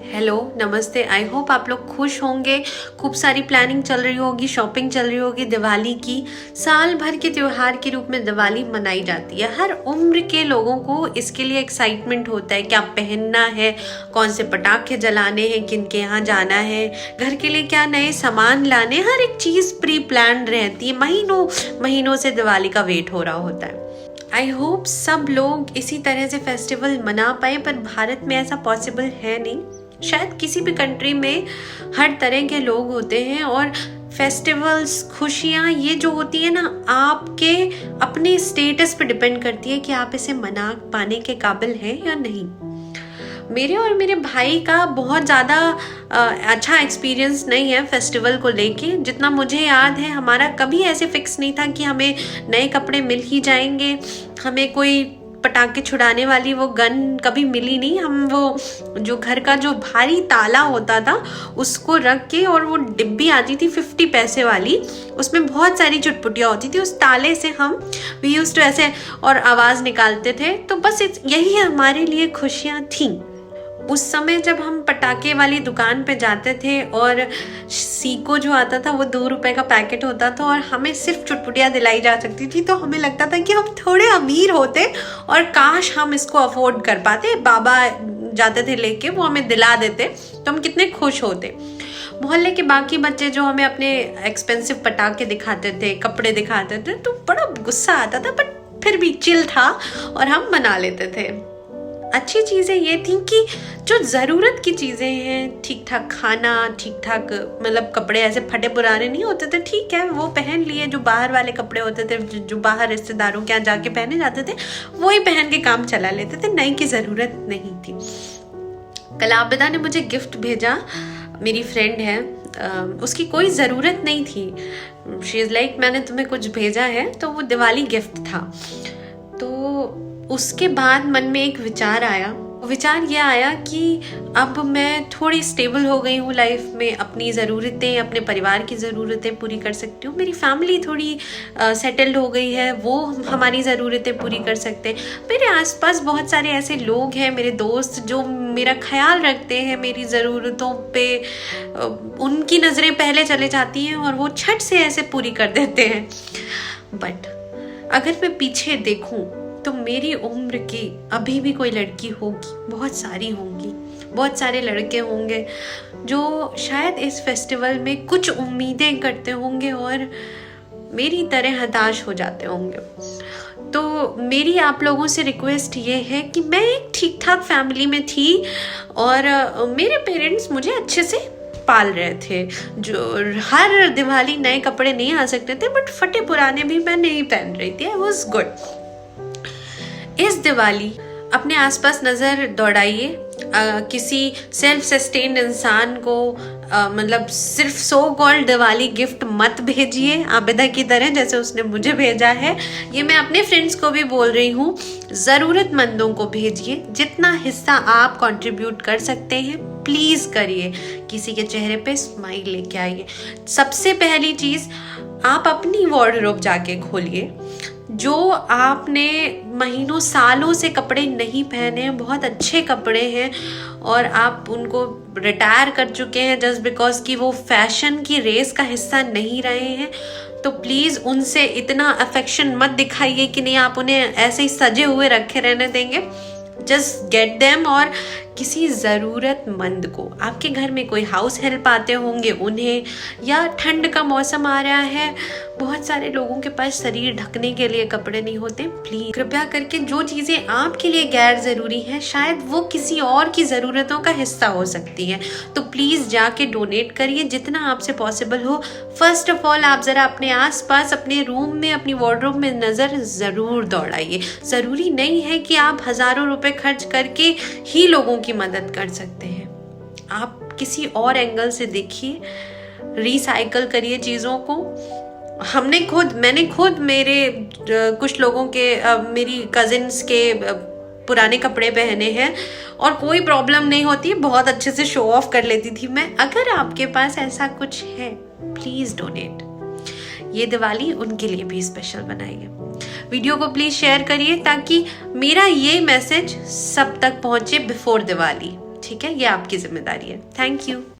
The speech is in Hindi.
हेलो, नमस्ते। आई होप आप लोग खुश होंगे। खूब सारी प्लानिंग चल रही होगी, शॉपिंग चल रही होगी दिवाली की। साल भर के त्योहार के रूप में दिवाली मनाई जाती है। हर उम्र के लोगों को इसके लिए एक्साइटमेंट होता है, क्या पहनना है, कौन से पटाखे जलाने हैं, किन के यहाँ जाना है, घर के लिए क्या नए सामान लाने, हर एक चीज़ प्री प्लान रहती है। महीनों महीनों से दिवाली का वेट हो रहा होता है। आई होप सब लोग इसी तरह से फेस्टिवल मना पाए, पर भारत में ऐसा पॉसिबल है नहीं। शायद किसी भी कंट्री में हर तरह के लोग होते हैं और फेस्टिवल्स, खुशियाँ ये जो होती है ना, आपके अपने स्टेटस पे डिपेंड करती है कि आप इसे मना पाने के काबिल हैं या नहीं। मेरे और मेरे भाई का बहुत ज़्यादा अच्छा एक्सपीरियंस नहीं है फेस्टिवल को लेके। जितना मुझे याद है, हमारा कभी ऐसे फिक्स नहीं था कि हमें नए कपड़े मिल ही जाएंगे, हमें कोई पटाखे छुड़ाने वाली वो गन कभी मिली नहीं। हम वो जो घर का जो भारी ताला होता था उसको रख के, और वो डिब्बी आती थी 50 पैसे वाली, उसमें बहुत सारी चुटपुटियाँ होती थी, उस ताले से हम वी यूज्ड टू ऐसे और आवाज़ निकालते थे। तो बस यही हमारे लिए खुशियाँ थीं। उस समय जब हम पटाखे वाली दुकान पे जाते थे और सीको जो आता था वो 2 रुपए का पैकेट होता था और हमें सिर्फ चुटपुटियाँ दिलाई जा सकती थी, तो हमें लगता था कि हम थोड़े अमीर होते और काश हम इसको अफोर्ड कर पाते। बाबा जाते थे लेके, वो हमें दिला देते तो हम कितने खुश होते। मोहल्ले के बाकी बच्चे जो हमें अपने एक्सपेंसिव पटाखे दिखाते थे, कपड़े दिखाते थे, तो बड़ा गुस्सा आता था, बट फिर भी चिल था और हम मना लेते थे। अच्छी चीज़ें ये थी कि जो ज़रूरत की चीज़ें हैं, ठीक ठाक खाना, ठीक ठाक मतलब कपड़े ऐसे फटे पुराने नहीं होते थे, ठीक है वो पहन लिए। जो बाहर वाले कपड़े होते थे, जो बाहर रिश्तेदारों के यहाँ जाके पहने जाते थे, वही पहन के काम चला लेते थे, नई की ज़रूरत नहीं थी। कल आबिदा ने मुझे गिफ्ट भेजा, मेरी फ्रेंड है, उसकी कोई ज़रूरत नहीं थी। शी इज़ लाइक मैंने तुम्हें कुछ भेजा है, तो वो दिवाली गिफ्ट था। तो उसके बाद मन में एक विचार आया। विचार ये आया कि अब मैं थोड़ी स्टेबल हो गई हूँ लाइफ में, अपनी ज़रूरतें, अपने परिवार की ज़रूरतें पूरी कर सकती हूँ। मेरी फैमिली थोड़ी सेटल्ड हो गई है, वो हमारी ज़रूरतें पूरी कर सकते हैं। मेरे आसपास बहुत सारे ऐसे लोग हैं, मेरे दोस्त, जो मेरा ख्याल रखते हैं, मेरी ज़रूरतों पे उनकी नज़रें पहले चले जाती हैं और वो झट से ऐसे पूरी कर देते हैं। बट अगर मैं पीछे देखूँ तो मेरी उम्र की अभी भी कोई लड़की होगी, बहुत सारी होंगी, बहुत सारे लड़के होंगे जो शायद इस फेस्टिवल में कुछ उम्मीदें करते होंगे और मेरी तरह हताश हो जाते होंगे। तो मेरी आप लोगों से रिक्वेस्ट ये है कि मैं एक ठीक ठाक फैमिली में थी और मेरे पेरेंट्स मुझे अच्छे से पाल रहे थे। जो हर दिवाली नए कपड़े नहीं आ सकते थे, बट फटे पुराने भी मैं नहीं पहन रही थी। I was good. इस दिवाली अपने आसपास नज़र दौड़ाइए, किसी सेल्फ सस्टेन्ड इंसान को मतलब सिर्फ सो कॉल्ड दिवाली गिफ्ट मत भेजिए आबिदा की तरह, जैसे उसने मुझे भेजा है। ये मैं अपने फ्रेंड्स को भी बोल रही हूँ, ज़रूरतमंदों को भेजिए। जितना हिस्सा आप कंट्रीब्यूट कर सकते हैं प्लीज़ करिए। किसी के चेहरे पे स्माइल लेके आइए। सबसे पहली चीज़, आप अपनी वार्डरोब जाके खोलिए। जो आपने महीनों सालों से कपड़े नहीं पहने हैं, बहुत अच्छे कपड़े हैं और आप उनको रिटायर कर चुके हैं जस्ट बिकॉज कि वो फैशन की रेस का हिस्सा नहीं रहे हैं, तो प्लीज़ उनसे इतना अफेक्शन मत दिखाइए कि नहीं आप उन्हें ऐसे ही सजे हुए रखे रहने देंगे। जस्ट गेट देम, और किसी ज़रूरतमंद को, आपके घर में कोई हाउस हेल्प आते होंगे उन्हें, या ठंड का मौसम आ रहा है, बहुत सारे लोगों के पास शरीर ढकने के लिए कपड़े नहीं होते। प्लीज़ कृपया करके जो चीज़ें आपके लिए गैर ज़रूरी हैं, शायद वो किसी और की ज़रूरतों का हिस्सा हो सकती हैं, तो प्लीज़ जाके डोनेट करिए जितना आपसे पॉसिबल हो। फर्स्ट ऑफ ऑल आप ज़रा अपने आसपास, अपने रूम में, अपनी वार्डरोब में नज़र ज़रूर दौड़ाइए। ज़रूरी नहीं है कि आप हज़ारों रुपए खर्च करके ही लोगों की मदद कर सकते हैं। आप किसी और एंगल से देखिए, रिसाइकल करिए चीज़ों को। मैंने खुद मेरे कुछ लोगों के, मेरी कजिन्स के पुराने कपड़े पहने हैं और कोई प्रॉब्लम नहीं होती, बहुत अच्छे से शो ऑफ कर लेती थी मैं। अगर आपके पास ऐसा कुछ है प्लीज़ डोनेट। ये दिवाली उनके लिए भी स्पेशल बनाइए। वीडियो को प्लीज़ शेयर करिए ताकि मेरा ये मैसेज सब तक पहुंचे बिफोर दिवाली। ठीक ठीक है, ये आपकी जिम्मेदारी है। Thank you.